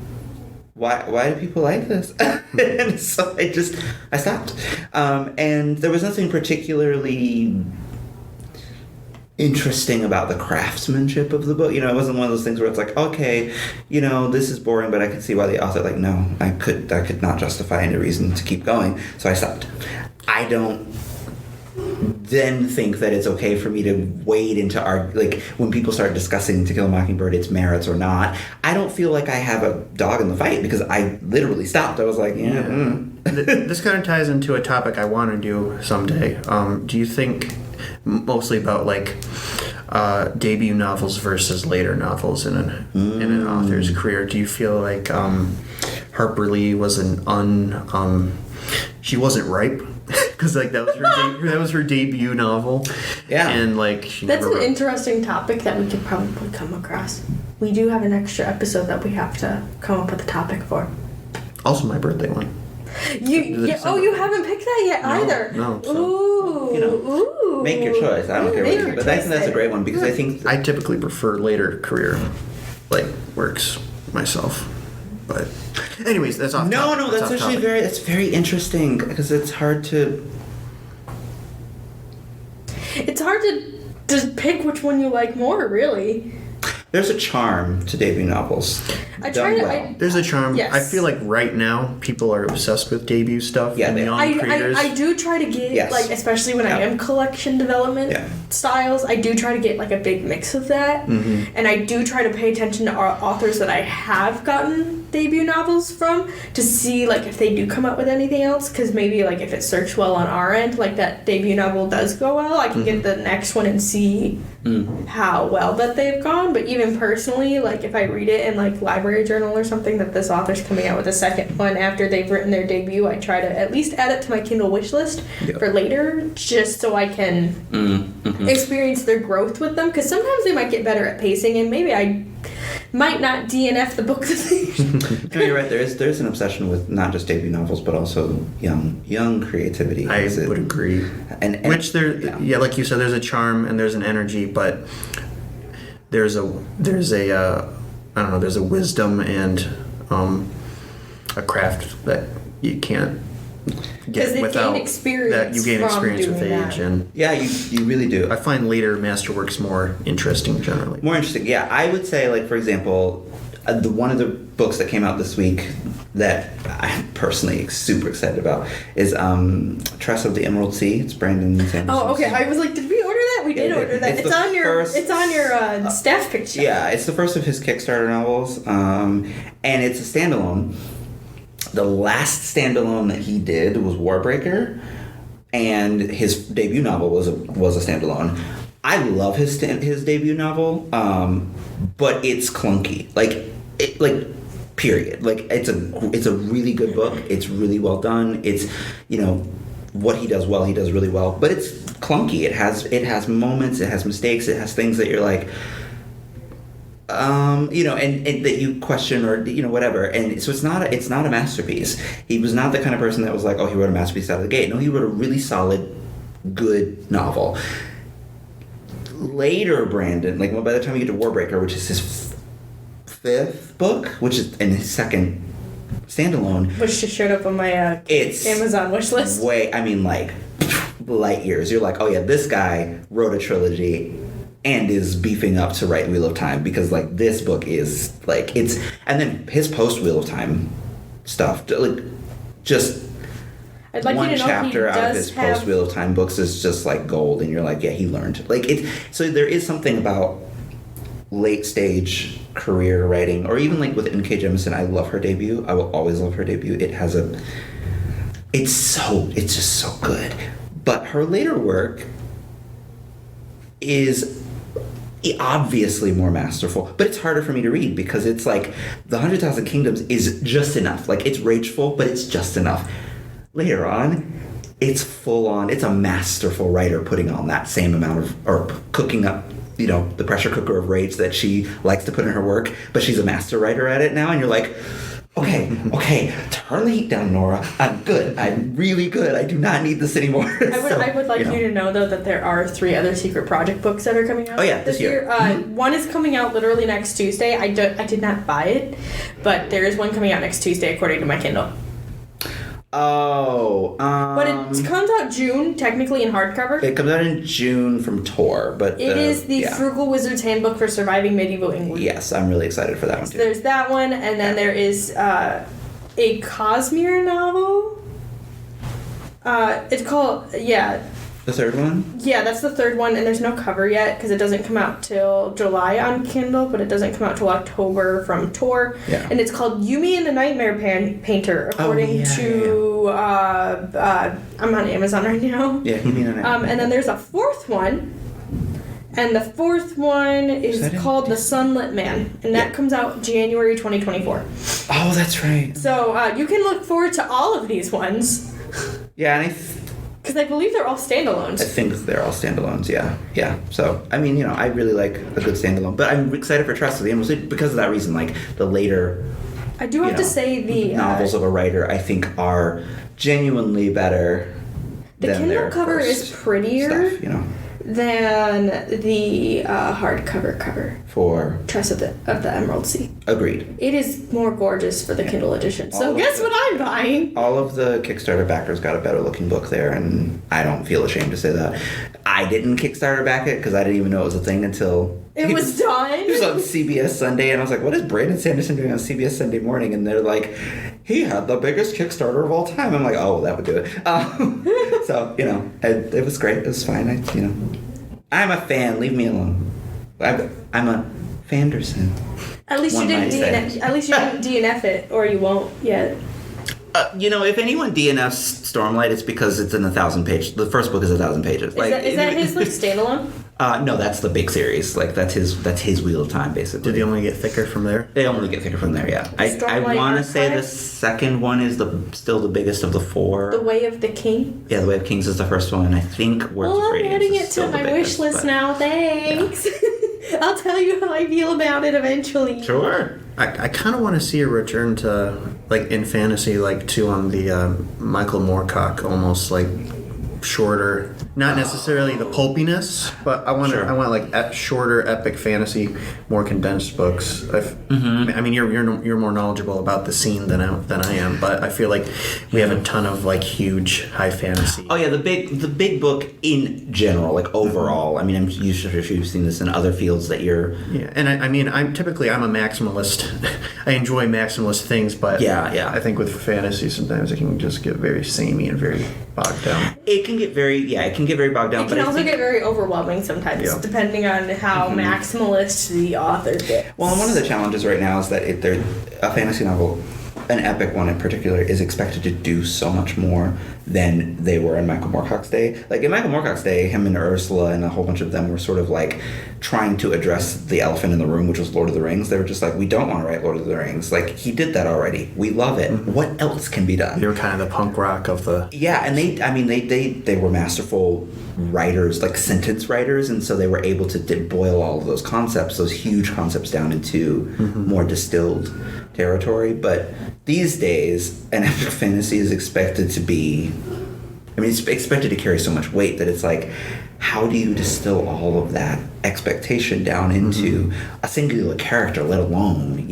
Why do people like this? And so I stopped. And there was nothing particularly interesting about the craftsmanship of the book. It wasn't one of those things where it's like, okay, this is boring, but I could see why the author, like, no, I could not justify any reason to keep going. So I stopped. I don't then think that it's okay for me to wade into when people start discussing To Kill a Mockingbird, its merits or not. I don't feel like I have a dog in the fight because I literally stopped. I was like, This kind of ties into a topic I want to do someday. Do you think mostly about like debut novels versus later novels in an author's career? Do you feel like Harper Lee was she wasn't ripe? Because like that was her debut novel. Yeah, and like that's an interesting topic that we could probably come across. We do have an extra episode that we have to come up with a topic for. Also, my birthday one. You haven't picked that yet either. No. So, ooh. Make your choice. I don't care what you do, but I think that's a great one because I think I typically prefer later career works myself. But anyways, that's off. No, that's actually very interesting because it's hard to. It's hard to pick which one you like more, really. There's a charm to debut novels. There's a charm. Yes. I feel like right now people are obsessed with debut stuff. Yeah, and young creators. I do try to get especially when I am collection development styles. I do try to get like a big mix of that, and I do try to pay attention to authors that I have gotten debut novels from to see like if they do come up with anything else. Because maybe like if it searched well on our end, like that debut novel does go well, I can get the next one and see how well that they've gone. But even personally, like if I read it in like library journal or something that this author's coming out with a second one after they've written their debut, I try to at least add it to my Kindle wish list for later, just so I can experience their growth with them, because sometimes they might get better at pacing, and maybe might not DNF the book that No, you're right. There's an obsession with not just debut novels, but also young creativity. I would agree. And which like you said, there's a charm and there's an energy, but there's a I don't know, there's a wisdom and a craft that you can't get without that. You gain experience with age, and yeah, you really do. I find later masterworks more interesting generally. More interesting, yeah. I would say, like, for example, one of the books that came out this week that I'm personally super excited about is Tress of the Emerald Sea. It's Brandon Sanderson's. Oh, okay. I was like, did we order that? We did order that. It's on your staff picture. Yeah, it's the first of his Kickstarter novels, and it's a standalone. The last standalone that he did was Warbreaker, and his debut novel was a standalone. I love his debut novel, but it's clunky. Period. Like, it's a really good book. It's really well done. It's, what he does well, he does really well. But it's clunky. It has moments. It has mistakes. It has things that you're like, and that you question or whatever. And so it's not a masterpiece. He was not the kind of person that was like, oh, he wrote a masterpiece out of the gate. No, he wrote a really solid, good novel. Later, Brandon, like, by the time you get to Warbreaker, which is his fifth book, which is in his second standalone, which just showed up on my Amazon wish list. Light years. You're like, oh yeah, this guy wrote a trilogy and is beefing up to write Wheel of Time, because like this book is like and then his post Wheel of Time stuff, like just I'd like one you to know chapter he out of his post Wheel of Time books is just like gold, and you're like, yeah, he learned. Like it. So there is something about late stage career writing, or even like with N.K. Jemisin. I love her debut. I will always love her debut. It's just so good. But her later work is obviously more masterful, but it's harder for me to read because it's like The 100,000 Kingdoms is just enough. Like, it's rageful, but it's just enough. Later on, it's full on. It's a masterful writer putting on that same amount of, or cooking up, the pressure cooker of rage that she likes to put in her work, but she's a master writer at it now, and you're like, okay, turn the heat down, Nora. I'm good. I'm really good. I do not need this anymore. I would like you to know, though, that there are 3 other Secret Project books that are coming out this year. One is coming out literally next Tuesday. I did not buy it, but there is one coming out next Tuesday according to my Kindle. But it comes out June, technically, in hardcover. It comes out in June from Tor, but it is the Frugal Wizard's Handbook for Surviving Medieval England. Yes, I'm really excited for that one, too. So there's that one, and then there is a Cosmere novel. It's called, The third one? Yeah, that's the third one, and there's no cover yet because it doesn't come out till July on Kindle, but it doesn't come out till October from Tor. Yeah. And it's called Yumi and the Nightmare Painter, according to I'm on Amazon right now. Yeah, Yumi and the Nightmare and then there's a fourth one, and the fourth one is called The Sunlit Man, and that comes out January 2024. Oh, that's right. So you can look forward to all of these ones. Yeah, and because I believe they're all standalones. I think they're all standalones, yeah. So, I mean, I really like a good standalone. But I'm excited for Trust of the Emerald because of that reason. Like, the later... I do have to say the... novels of a writer, I think, are genuinely better than their Kindle cover is prettier stuff, than the hardcover cover. For? Trust of the Emerald Sea. Agreed. It is more gorgeous for the Kindle edition. So guess what I'm buying? All of the Kickstarter backers got a better looking book there, and I don't feel ashamed to say that. I didn't Kickstarter back it because I didn't even know it was a thing until... It was done? It was on CBS Sunday, and I was like, what is Brandon Sanderson doing on CBS Sunday morning? And they're like, he had the biggest Kickstarter of all time. I'm like, oh, that would do it. So, it was great. It was fine. I'm a fan. Leave me alone. I'm a Fanderson. At least you didn't DNF it, or you won't yet. If anyone DNFs Stormlight, it's because it's in 1,000 pages. The first book is 1,000 pages. Is that his standalone? No, that's the big series. Like that's his Wheel of Time, basically. Did they only get thicker from there? They only get thicker from there. Yeah. I want to say the second one is still the biggest of the 4. The Way of the King. Yeah, The Way of Kings is the first one, and I think Words of Radiance I'm adding is it still to the my biggest, wish list now. Thanks. Yeah. I'll tell you how I feel about it eventually. Sure. I kind of want to see a return to, like, in fantasy, like, to the Michael Moorcock, almost, like, shorter, not necessarily the pulpiness, but I want like shorter epic fantasy, more condensed books. I mean, you're more knowledgeable about the scene than I am, but I feel like we have a ton of like huge high fantasy. Oh yeah, the big book in general, like overall. I mean, I'm used to you've seen this in other fields that you're. Yeah, and I mean, I'm a maximalist. I enjoy maximalist things, but yeah. I think with fantasy sometimes it can just get very samey and very bogged down. It can get very bogged down. It can also get very overwhelming sometimes, depending on how maximalist the author gets. Well, and one of the challenges right now is that a fantasy novel, an epic one in particular, is expected to do so much more than they were in Michael Moorcock's day. Like in Michael Moorcock's day, him and Ursula and a whole bunch of them were sort of like trying to address the elephant in the room, which was Lord of the Rings. They were just like, we don't want to write Lord of the Rings. Like, he did that already. We love it. What else can be done? They were kind of the punk rock of the... Yeah, and they were masterful writers, like sentence writers, and so they were able to boil all of those concepts, those huge concepts, down into more distilled territory. But these days, an epic fantasy is expected to be... I mean, it's expected to carry so much weight that it's like, how do you distill all of that expectation down into a singular character, let alone,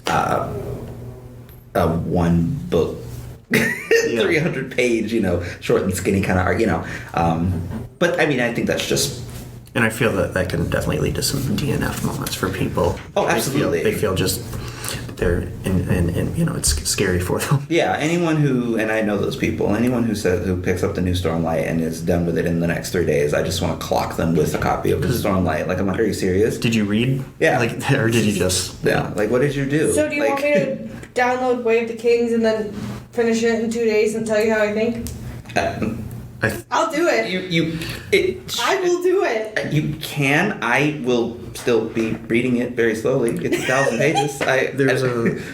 a one book, 300 page, short and skinny kind of art, but I mean, I think that's just... And I feel that can definitely lead to some DNF moments for people. Oh, absolutely. They feel just... They're and it's scary for them. Yeah, anyone who, and I know those people, anyone who picks up the new Stormlight and is done with it in the next 3 days, I just want to clock them with a copy of the Stormlight. Like, I'm like, are you serious? Did you read? Yeah. Like, or did you just? Yeah. Like, what did you do? So do you want me to download Way of the Kings and then finish it in 2 days and tell you how I think? I'll do it. I will do it. You can. I will still be reading it very slowly. It's 1,000 pages.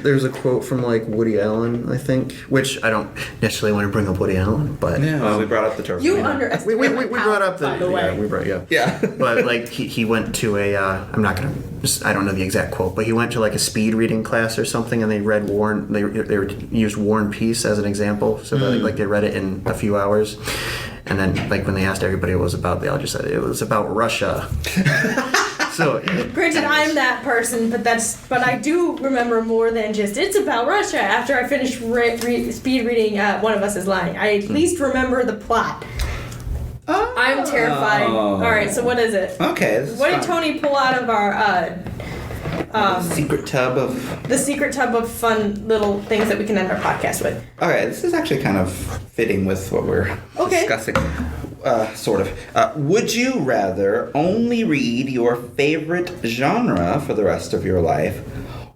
There's a quote from like Woody Allen, I think, which I don't necessarily want to bring up Woody Allen, but well, we brought up the turf. You underestimate. We brought up by the way. Yeah. But like he went to a I don't know the exact quote, but he went to like a speed reading class or something, and they read they used War and Peace as an example, so that, they read it in a few hours. And then, like, when they asked everybody what it was about, they all just said it was about Russia. So, granted, I'm that person, but I do remember more than just it's about Russia. After I finished speed reading One of Us is Lying, I at least remember the plot. Oh. I'm terrified. All right, so what is it? Okay. What did Tony pull out of our secret tub of... The secret tub of fun little things that we can end our podcast with. Okay, this is actually kind of fitting with what we're discussing. Sort of. Would you rather only read your favorite genre for the rest of your life,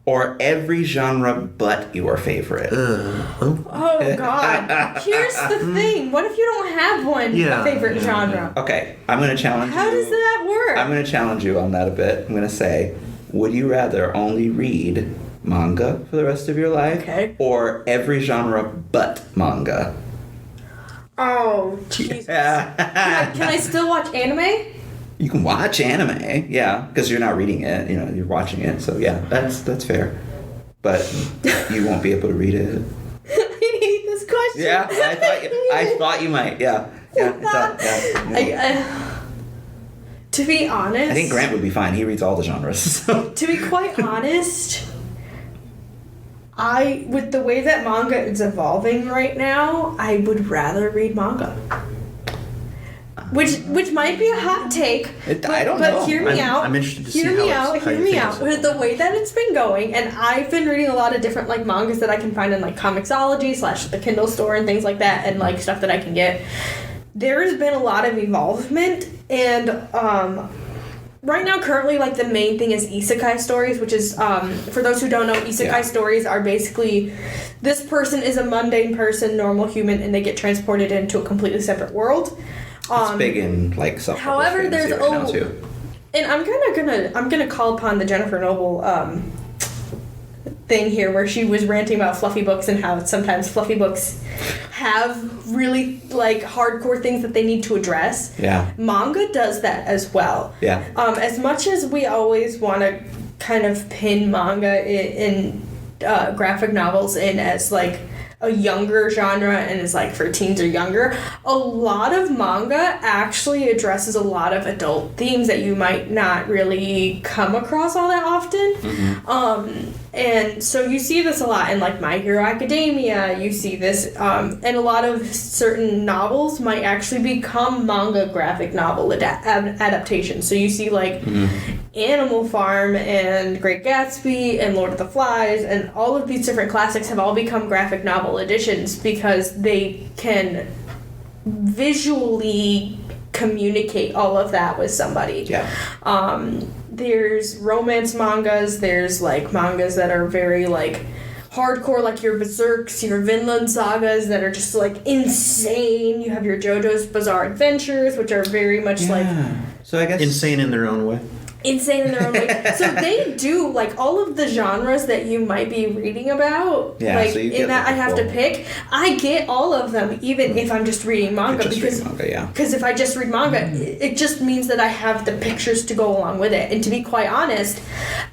or every genre but your favorite? Oh, God. Here's the thing. What if you don't have one favorite genre? Okay, I'm going to challenge you. How does that work? I'm going to challenge you on that a bit. I'm going to say... Would you rather only read manga for the rest of your life, or every genre but manga? Oh, Jesus. Can I still watch anime? You can watch anime, yeah, because you're not reading it. You're watching it. So yeah, that's fair. But you won't be able to read it. I hate this question. Yeah, I thought you might. Yeah. To be honest... I think Grant would be fine. He reads all the genres. So. To be quite honest, with the way that manga is evolving right now, I would rather read manga. Which might be a hot take. I don't know. But hear me out. I'm interested to see Hear me out. With the way that it's been going, and I've been reading a lot of different mangas that I can find in Comixology / the Kindle store and things like that, and stuff that I can get. There has been a lot of involvement, and right now, currently, the main thing is isekai stories, which is, for those who don't know, isekai stories are basically, this person is a mundane person, normal human, and they get transported into a completely separate world. It's big in, self-published however, there's right now, too. And I'm gonna call upon the Jennifer Noble thing here where she was ranting about fluffy books and how sometimes fluffy books have really like hardcore things that they need to address. Yeah. Manga does that as well. Yeah. As much as we always want to kind of pin manga in graphic novels in as like a younger genre and is like for teens or younger, a lot of manga actually addresses a lot of adult themes that you might not really come across all that often. And so you see this a lot in like My Hero Academia. You see this and a lot of certain novels might actually become manga graphic novel adaptations. So you see like Animal Farm and Great Gatsby and Lord of the Flies and all of these different classics have all become graphic novel editions because they can visually communicate all of that with somebody. Yeah. There's romance mangas, there's like mangas that are very like hardcore, like your Berserks, your Vinland Sagas that are just like insane. You have your JoJo's Bizarre Adventures, which are very much like So I guess insane in their own way. insane in their own way. So they do like all of the genres that you might be reading about. Yeah, like so you in get, that like, I have to full- pick. I get all of them, even if I'm just reading manga, Just because reading manga, yeah. because if I just read manga, it just means that I have the pictures to go along with it. And to be quite honest,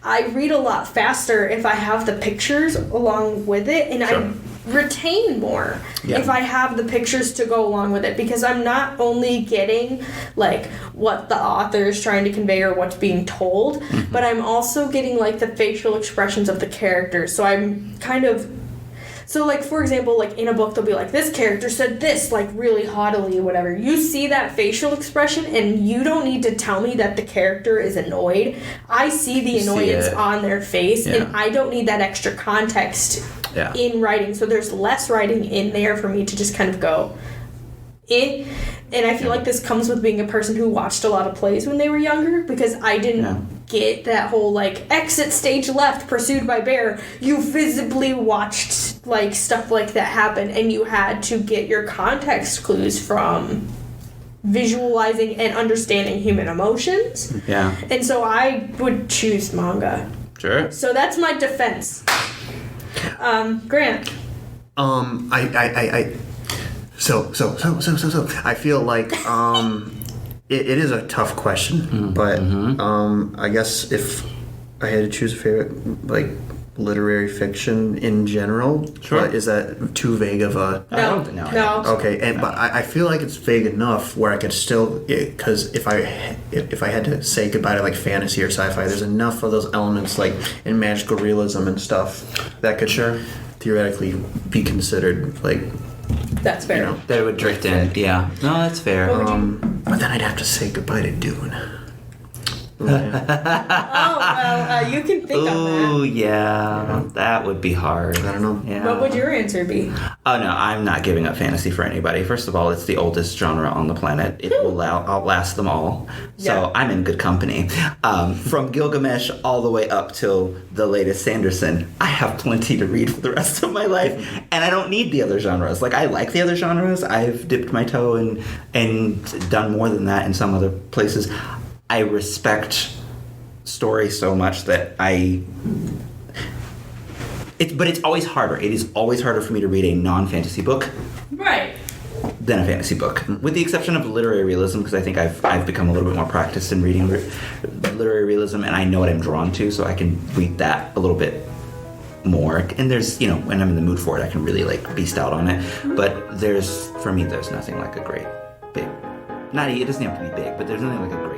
I read a lot faster if I have the pictures along with it, and Sure. I retain more Yeah. if I have the pictures to go along with it, because I'm not only getting like what the author is trying to convey or what's being told, but I'm also getting like the facial expressions of the characters. So I'm kind of so like for example, like in a book they'll be like, this character said this like really haughtily or whatever. You see that facial expression and you don't need to tell me that the character is annoyed. I see the You see annoyance it. on their face, Yeah. and I don't need that extra context Yeah. in writing. So there's less writing in there for me to just kind of go in. And I feel like this comes with being a person who watched a lot of plays when they were younger, because I didn't Yeah. get that whole like exit stage left pursued by bear. You visibly watched like stuff like that happen, and you had to get your context clues from visualizing and understanding human emotions. Yeah. And so I would choose manga. Sure. So that's my defense. Grant. So I feel like it is a tough question, but I guess if I had to choose a favorite, like literary fiction in general, Sure. but is that too vague of a? I don't think- no. Okay, but I feel like it's vague enough where I could still, because if I had to say goodbye to like fantasy or sci-fi, there's enough of those elements like in magical realism and stuff that could theoretically be be like, That's fair. you know. That it would drift in. Yeah. No, that's fair. What would you- But then I'd have to say goodbye to Dune. Oh, well, you can think on Ooh, yeah. That would be hard. I don't know. Yeah. that. What would your answer be? Oh no, I'm not giving up fantasy for anybody. First of all, it's the oldest genre on the planet. It will outlast them all. So Yeah. I'm in good company. From Gilgamesh all the way up till the latest Sanderson, I have plenty to read for the rest of my life, and I don't need the other genres. Like, I like the other genres. I've dipped my toe and done more than that in some other places. I respect story so much that but it's always harder. It is always harder for me to read a non-fantasy book Right. than a fantasy book, with the exception of literary realism, because I think I've become a little bit more practiced in reading literary realism, and I know what I'm drawn to, so I can read that a little bit more. And there's, when I'm in the mood for it, I can really like beast out on it. But for me, there's nothing like a great big. It doesn't have to be big, but there's nothing like a great